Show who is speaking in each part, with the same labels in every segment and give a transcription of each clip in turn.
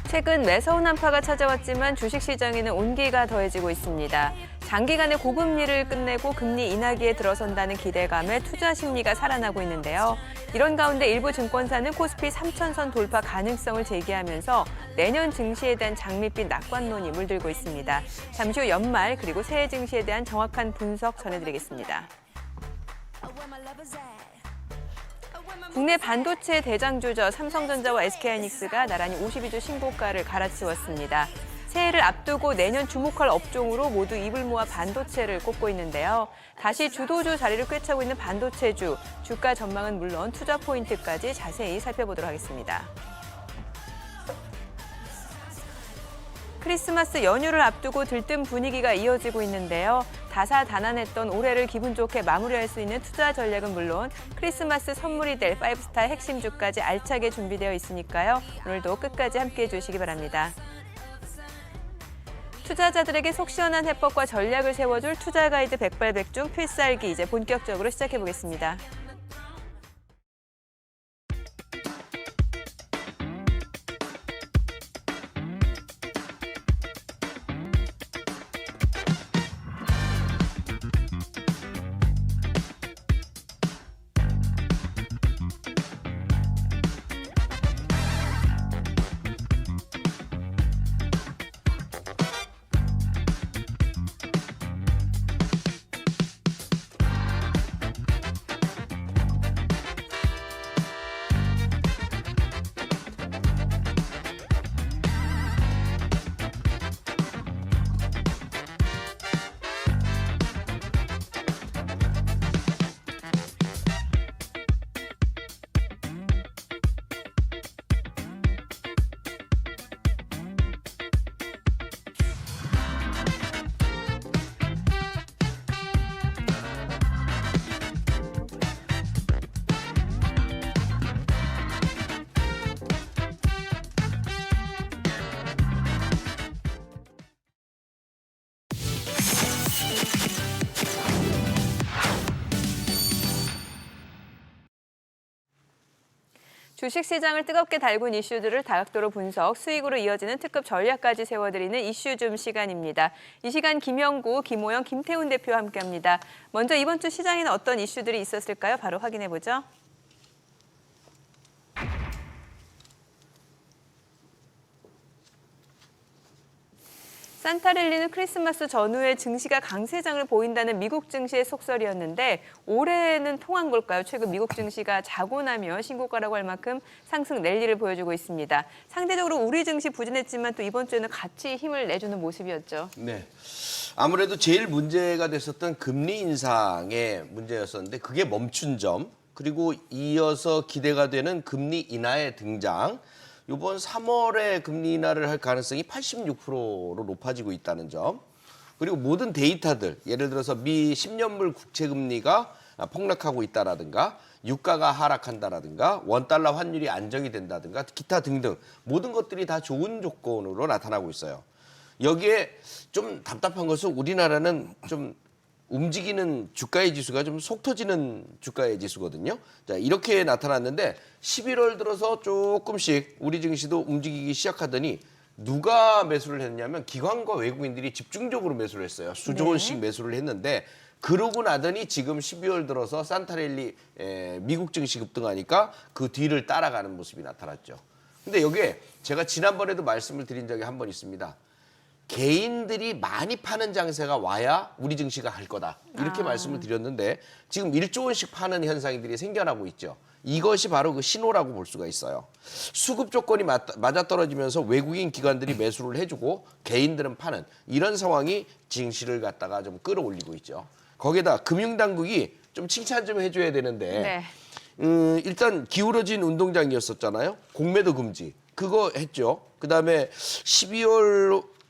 Speaker 1: 최근 매서운 한파가 찾아왔지만 주식시장에는 온기가 더해지고 있습니다. 장기간의 고금리를 끝내고 금리 인하기에 들어선다는 기대감에 투자 심리가 살아나고 있는데요. 이런 가운데 일부 증권사는 코스피 3,000선 돌파 가능성을 제기하면서 내년 증시에 대한 장밋빛 낙관론이 물들고 있습니다. 잠시 후 연말 그리고 새해 증시에 대한 정확한 분석 전해드리겠습니다. 국내 반도체 대장주죠. 삼성전자와 SK하이닉스가 나란히 52주 신고가를 갈아치웠습니다. 새해를 앞두고 내년 주목할 업종으로 모두 입을 모아 반도체를 꼽고 있는데요. 다시 주도주 자리를 꿰차고 있는 반도체주, 주가 전망은 물론 투자 포인트까지 자세히 살펴보도록 하겠습니다. 크리스마스 연휴를 앞두고 들뜬 분위기가 이어지고 있는데요. 다사다난했던 올해를 기분 좋게 마무리할 수 있는 투자 전략은 물론 크리스마스 선물이 될 5스타 핵심 주까지 알차게 준비되어 있으니까요. 오늘도 끝까지 함께해 주시기 바랍니다. 투자자들에게 속 시원한 해법과 전략을 세워줄 투자 가이드 백발백중 필살기 이제 본격적으로 시작해 보겠습니다. 주식시장을 뜨겁게 달군 이슈들을 다각도로 분석, 수익으로 이어지는 특급 전략까지 세워드리는 이슈줌 시간입니다. 이 시간 김영구, 김호영, 김태훈 대표와 함께합니다. 먼저 이번 주 시장에는 어떤 이슈들이 있었을까요? 바로 확인해보죠. 산타랠리는 크리스마스 전후에 증시가 강세장을 보인다는 미국 증시의 속설이었는데 올해는 통한 걸까요? 최근 미국 증시가 자고 나면 신고가라고 할 만큼 상승 랠리를 보여주고 있습니다. 상대적으로 우리 증시 부진했지만 또 이번 주에는 같이 힘을 내주는 모습이었죠.
Speaker 2: 네. 아무래도 제일 문제가 됐었던 금리 인상의 문제였었는데 그게 멈춘 점, 그리고 이어서 기대가 되는 금리 인하의 등장, 이번 3월에 금리 인하를 할 가능성이 86%로 높아지고 있다는 점, 그리고 모든 데이터들, 예를 들어서 미 10년물 국채금리가 폭락하고 있다라든가 유가가 하락한다라든가 원달러 환율이 안정이 된다든가 기타 등등 모든 것들이 다 좋은 조건으로 나타나고 있어요. 여기에 좀 답답한 것은 우리나라는 좀 움직이는 주가의 지수가 좀 속 터지는 주가의 지수거든요. 자, 이렇게 나타났는데 11월 들어서 조금씩 우리 증시도 움직이기 시작하더니 누가 매수를 했냐면 기관과 외국인들이 집중적으로 매수를 했어요. 수조 원씩 매수를 했는데 그러고 나더니 지금 12월 들어서 산타랠리 미국 증시 급등하니까 그 뒤를 따라가는 모습이 나타났죠. 근데 여기에 제가 지난번에도 말씀을 드린 적이 한 번 있습니다. 개인들이 많이 파는 장세가 와야 우리 증시가 갈 거다. 이렇게 말씀을 드렸는데 지금 1조 원씩 파는 현상들이 생겨나고 있죠. 이것이 바로 그 신호라고 볼 수가 있어요. 수급 조건이 맞아떨어지면서 외국인 기관들이 매수를 해주고 개인들은 파는 이런 상황이 증시를 갖다가 좀 끌어올리고 있죠. 거기에다 금융당국이 좀 칭찬 좀 해줘야 되는데 일단 기울어진 운동장이었었잖아요. 공매도 금지. 그거 했죠. 그다음에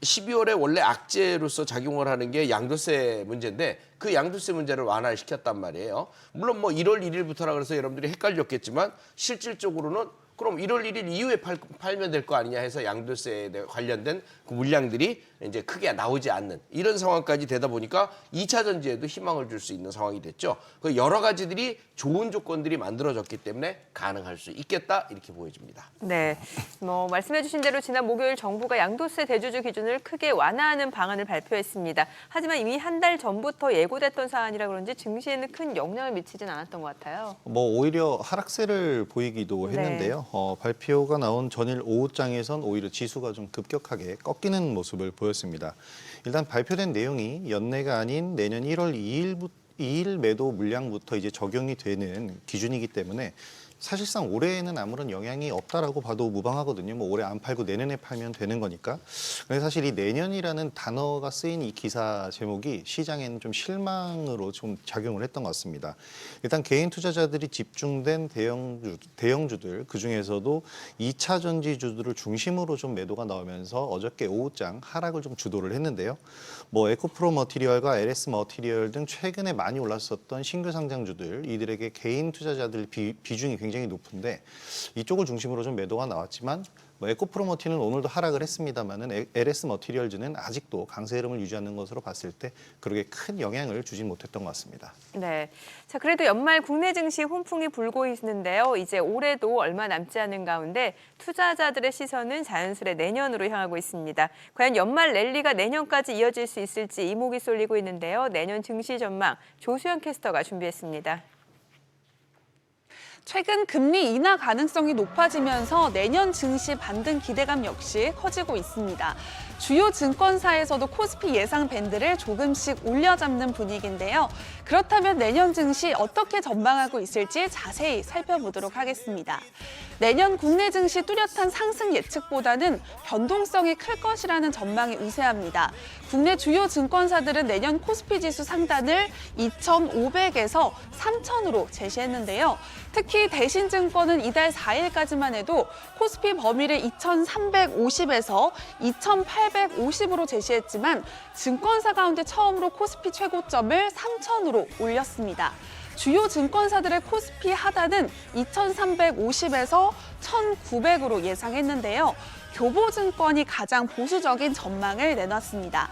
Speaker 2: 12월에 원래 악재로서 작용을 하는 게 양도세 문제인데 그 양도세 문제를 완화를 시켰단 말이에요. 물론 뭐 1월 1일부터라 그래서 여러분들이 헷갈렸겠지만 실질적으로는 그럼 1월 1일 이후에 팔면 될 거 아니냐 해서 양도세에 관련된 그 물량들이 이제 크게 나오지 않는 이런 상황까지 되다 보니까 2차 전지에도 희망을 줄 수 있는 상황이 됐죠. 그 여러 가지들이 좋은 조건들이 만들어졌기 때문에 가능할 수 있겠다 이렇게 보여집니다.
Speaker 1: 네, 말씀해주신 대로 지난 목요일 정부가 양도세 대주주 기준을 크게 완화하는 방안을 발표했습니다. 하지만 이미 한 달 전부터 예고됐던 사안이라 그런지 증시에는 큰 영향을 미치진 않았던 것 같아요.
Speaker 3: 오히려 하락세를 보이기도 했는데요. 발표가 나온 전일 오후장에선 오히려 지수가 좀 급격하게 꺾이는 모습을 보였습니다. 일단 발표된 내용이 연내가 아닌 내년 1월 2일 매도 물량부터 이제 적용이 되는 기준이기 때문에 사실상 올해에는 아무런 영향이 없다라고 봐도 무방하거든요. 올해 안 팔고 내년에 팔면 되는 거니까. 근데 사실 이 내년이라는 단어가 쓰인 이 기사 제목이 시장에는 좀 실망으로 좀 작용을 했던 것 같습니다. 일단 개인 투자자들이 집중된 대형주들 그중에서도 2차 전지주들을 중심으로 좀 매도가 나오면서 어저께 오후장 하락을 좀 주도를 했는데요. 에코프로 머티리얼과 LS 머티리얼 등 최근에 많이 올랐었던 신규 상장주들 이들에게 개인 투자자들 비중이 굉장히 높은데 이쪽을 중심으로 좀 매도가 나왔지만 에코프로 머티는 오늘도 하락을 했습니다만은 LS 머티리얼즈는 아직도 강세 흐름을 유지하는 것으로 봤을 때 그렇게 큰 영향을 주진 못했던 것 같습니다.
Speaker 1: 네, 자 그래도 연말 국내 증시 훈풍이 불고 있는데요. 이제 올해도 얼마 남지 않은 가운데 투자자들의 시선은 자연스레 내년으로 향하고 있습니다. 과연 연말 랠리가 내년까지 이어질 수 있을지 이목이 쏠리고 있는데요. 내년 증시 전망 조수연 캐스터가 준비했습니다.
Speaker 4: 최근 금리 인하 가능성이 높아지면서 내년 증시 반등 기대감 역시 커지고 있습니다. 주요 증권사에서도 코스피 예상 밴드를 조금씩 올려잡는 분위기인데요. 그렇다면 내년 증시 어떻게 전망하고 있을지 자세히 살펴보도록 하겠습니다. 내년 국내 증시 뚜렷한 상승 예측보다는 변동성이 클 것이라는 전망이 우세합니다. 국내 주요 증권사들은 내년 코스피 지수 상단을 2,500에서 3,000으로 제시했는데요. 특히 대신증권은 이달 4일까지만 해도 코스피 범위를 2,350에서 2,850으로 제시했지만 증권사 가운데 처음으로 코스피 최고점을 3,000으로 올렸습니다. 주요 증권사들의 코스피 하단은 2,350에서 1,900으로 예상했는데요. 교보증권이 가장 보수적인 전망을 내놨습니다.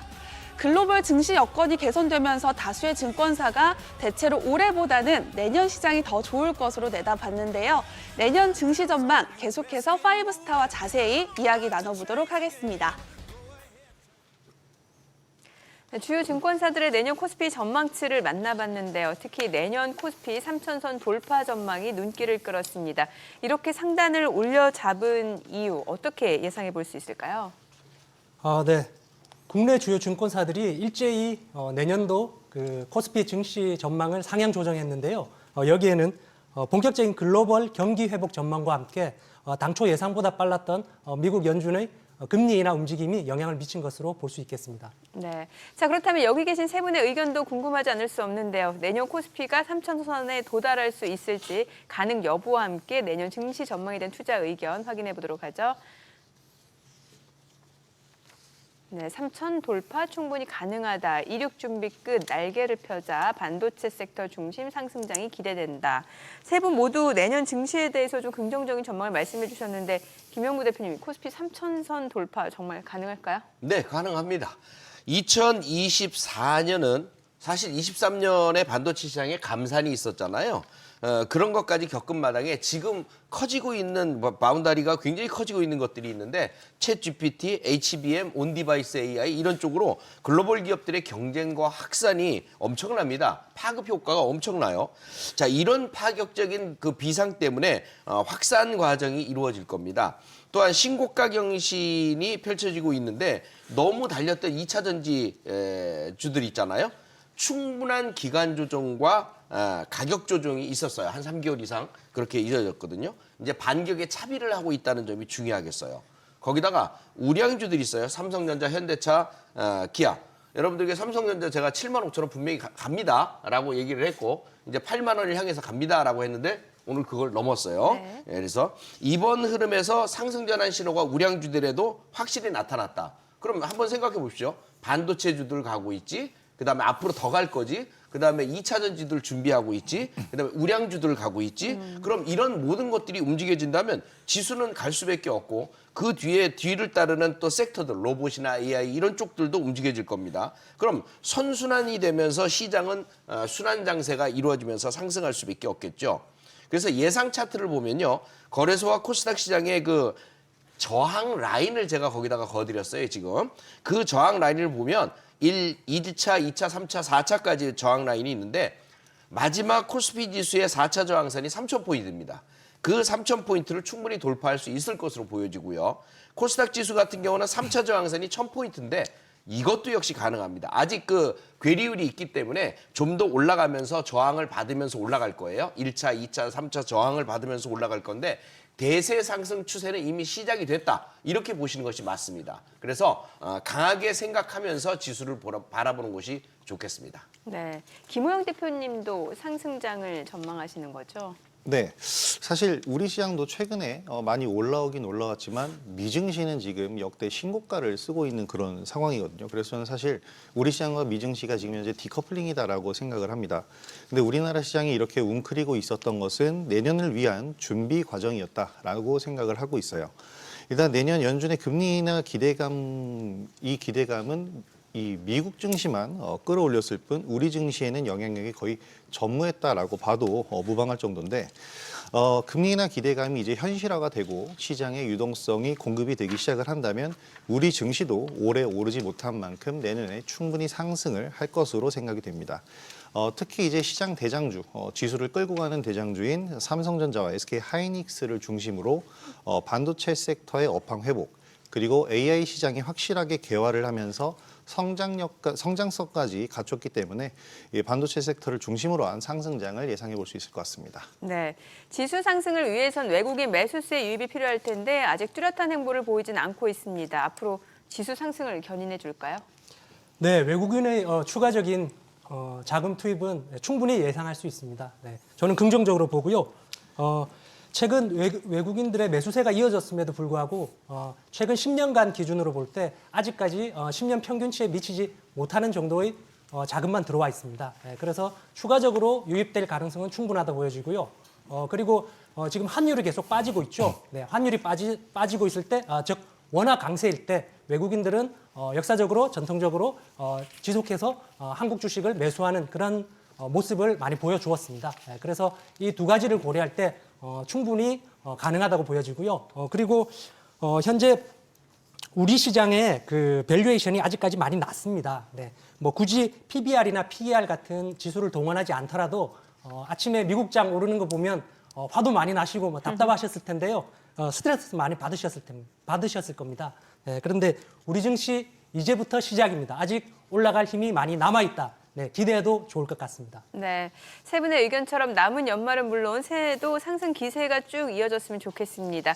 Speaker 4: 글로벌 증시 여건이 개선되면서 다수의 증권사가 대체로 올해보다는 내년 시장이 더 좋을 것으로 내다봤는데요. 내년 증시 전망 계속해서 5스타와 자세히 이야기 나눠보도록 하겠습니다.
Speaker 1: 주요 증권사들의 내년 코스피 전망치를 만나봤는데요. 특히 내년 코스피 3,000선 돌파 전망이 눈길을 끌었습니다. 이렇게 상단을 올려잡은 이유 어떻게 예상해 볼 수 있을까요?
Speaker 5: 네. 국내 주요 증권사들이 일제히 내년도 코스피 증시 전망을 상향 조정했는데요. 여기에는 본격적인 글로벌 경기 회복 전망과 함께 당초 예상보다 빨랐던 미국 연준의 금리 인하 움직임이 영향을 미친 것으로 볼 수 있겠습니다.
Speaker 1: 네. 자, 그렇다면 여기 계신 세 분의 의견도 궁금하지 않을 수 없는데요. 내년 코스피가 3,000선에 도달할 수 있을지 가능 여부와 함께 내년 증시 전망에 대한 투자 의견 확인해 보도록 하죠. 네, 3,000 돌파 충분히 가능하다. 이륙 준비 끝, 날개를 펴자. 반도체 섹터 중심 상승장이 기대된다. 세 분 모두 내년 증시에 대해서 좀 긍정적인 전망을 말씀해 주셨는데 김영무 대표님, 코스피 3,000선 돌파 정말 가능할까요?
Speaker 2: 네, 가능합니다. 2024년은 사실 23년에 반도체 시장에 감산이 있었잖아요. 그런 것까지 겪은 마당에 지금 커지고 있는 바운다리가 굉장히 커지고 있는 것들이 있는데 챗 GPT, HBM, 온디바이스 AI 이런 쪽으로 글로벌 기업들의 경쟁과 확산이 엄청납니다. 파급 효과가 엄청나요. 자, 이런 파격적인 그 비상 때문에 확산 과정이 이루어질 겁니다. 또한 신고가 경신이 펼쳐지고 있는데 너무 달렸던 2차 전지 주들 있잖아요. 충분한 기간 조정과 가격 조정이 있었어요. 한 3개월 이상 그렇게 이어졌거든요. 이제 반격에 차비를 하고 있다는 점이 중요하겠어요. 거기다가 우량주들이 있어요. 삼성전자, 현대차, 기아. 여러분들께 삼성전자 제가 7만 5천 원 분명히 갑니다라고 얘기를 했고 이제 8만 원을 향해서 갑니다라고 했는데 오늘 그걸 넘었어요.
Speaker 1: 네.
Speaker 2: 그래서 이번 흐름에서 상승 전환 신호가 우량주들에도 확실히 나타났다. 그럼 한번 생각해 보십시오. 반도체주들 가고 있지. 그다음에 앞으로 더 갈 거지. 그다음에 2차 전지들 준비하고 있지. 그다음에 우량주들 가고 있지. 그럼 이런 모든 것들이 움직여진다면 지수는 갈 수밖에 없고 그 뒤를 따르는 또 섹터들 로봇이나 AI 이런 쪽들도 움직여질 겁니다. 그럼 선순환이 되면서 시장은 순환 장세가 이루어지면서 상승할 수밖에 없겠죠. 그래서 예상 차트를 보면요. 거래소와 코스닥 시장의 그 저항 라인을 제가 거기다가 거드렸어요, 지금. 그 저항 라인을 보면 1차, 2차, 3차, 4차까지 저항 라인이 있는데 마지막 코스피 지수의 4차 저항선이 3,000포인트입니다. 그 3,000포인트를 충분히 돌파할 수 있을 것으로 보여지고요. 코스닥 지수 같은 경우는 3차 저항선이 1,000포인트인데 이것도 역시 가능합니다. 아직 그 괴리율이 있기 때문에 좀 더 올라가면서 저항을 받으면서 올라갈 거예요. 1차, 2차, 3차 저항을 받으면서 올라갈 건데 대세 상승 추세는 이미 시작이 됐다. 이렇게 보시는 것이 맞습니다. 그래서 강하게 생각하면서 지수를 바라보는 것이 좋겠습니다.
Speaker 1: 네, 김호영 대표님도 상승장을 전망하시는 거죠?
Speaker 3: 네, 사실 우리 시장도 최근에 많이 올라오긴 올라왔지만 미증시는 지금 역대 신고가를 쓰고 있는 그런 상황이거든요. 그래서 저는 사실 우리 시장과 미증시가 지금 현재 디커플링이다라고 생각을 합니다. 근데 우리나라 시장이 이렇게 웅크리고 있었던 것은 내년을 위한 준비 과정이었다라고 생각을 하고 있어요. 일단 내년 연준의 금리 인하 기대감은 이 미국 증시만 끌어올렸을 뿐 우리 증시에는 영향력이 거의 전무했다라고 봐도 무방할 정도인데 금리 인하 기대감이 이제 현실화가 되고 시장의 유동성이 공급이 되기 시작을 한다면 우리 증시도 올해 오르지 못한 만큼 내년에 충분히 상승을 할 것으로 생각이 됩니다. 특히 이제 시장 대장주, 지수를 끌고 가는 대장주인 삼성전자와 SK 하이닉스를 중심으로 반도체 섹터의 업황 회복, 그리고 AI 시장이 확실하게 개화를 하면서 성장성까지 갖췄기 때문에 이 반도체 섹터를 중심으로 한 상승장을 예상해 볼 수 있을 것 같습니다.
Speaker 1: 네, 지수 상승을 위해선 외국인 매수세 유입이 필요할 텐데 아직 뚜렷한 행보를 보이진 않고 있습니다. 앞으로 지수 상승을 견인해 줄까요?
Speaker 5: 네, 외국인의 추가적인 자금 투입은 충분히 예상할 수 있습니다. 네, 저는 긍정적으로 보고요. 최근 외국인들의 매수세가 이어졌음에도 불구하고 최근 10년간 기준으로 볼 때 아직까지 10년 평균치에 미치지 못하는 정도의 자금만 들어와 있습니다. 네, 그래서 추가적으로 유입될 가능성은 충분하다 보여지고요. 그리고 지금 환율이 계속 빠지고 있죠. 네, 환율이 빠지고 있을 때, 즉 원화 강세일 때 외국인들은 역사적으로 전통적으로 지속해서 한국 주식을 매수하는 그런 모습을 많이 보여주었습니다. 네, 그래서 이 두 가지를 고려할 때 충분히 가능하다고 보여지고요. 그리고 현재 우리 시장의 그 밸류에이션이 아직까지 많이 낮습니다. 네, 뭐 굳이 PBR이나 PER 같은 지수를 동원하지 않더라도 아침에 미국장 오르는 거 보면 화도 많이 나시고 뭐 답답하셨을 텐데요. 스트레스 많이 받으셨을 겁니다. 네, 그런데 우리 증시 이제부터 시작입니다. 아직 올라갈 힘이 많이 남아 있다. 네, 기대해도 좋을 것 같습니다.
Speaker 1: 네, 세 분의 의견처럼 남은 연말은 물론 새해에도 상승 기세가 쭉 이어졌으면 좋겠습니다.